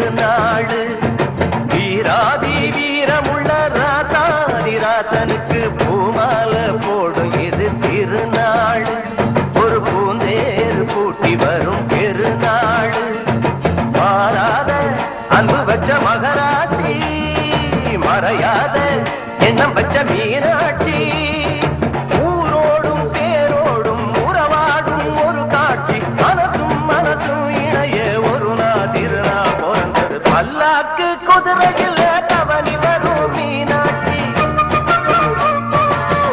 திருநாடு. வீராதி வீரமுள்ள ராசாதி ராசனுக்கு பூமாலை போடும் இது திருநாடு. ஒரு பூந்தேர் பூட்டி வரும் பெருநாடு. மாறாத அன்பு வச்ச மகராட்சி, மறையாத எண்ணம் வச்ச மீனாட்சி. ஊரோடும் தேரோடும் உறவாடும் ஒரு காட்சி. மனசும் மனசும் இணைய ஒரு நாதிருநா பிறந்தது. பல்லாக்கு குதிரையில் தவணி வரும் மீனாட்சி.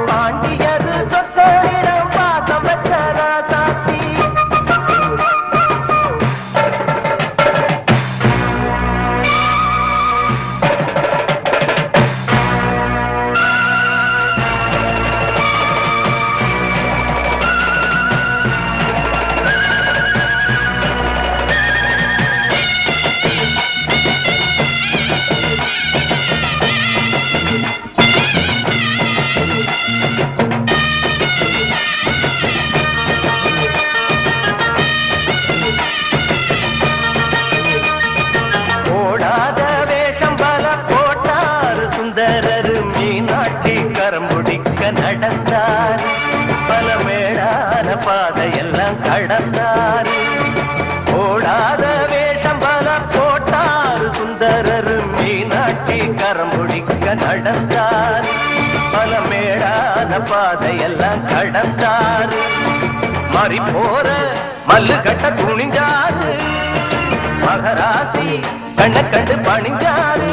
பாண்டியர் சொத்தரிடம் பாசம் வச்ச ராசாத்தி. ஓடாத வேஷம் பல போட்டார் சுந்தரர். மீனாட்சி கரம்புடிக்க நடந்தார். பல மேடான பாதையெல்லாம் கடந்தார். ஓடாத வேஷம் பல போட்டார் சுந்தரர். மீனாட்சி கரம்புடிக்க நடந்தார். பல மேடான பாதையெல்லாம் கடந்தார். மாறி போற மல்லு கட்ட துணிஞ்சாரு. மகராசி கண்ண கண்டு பணிஞ்சாரு.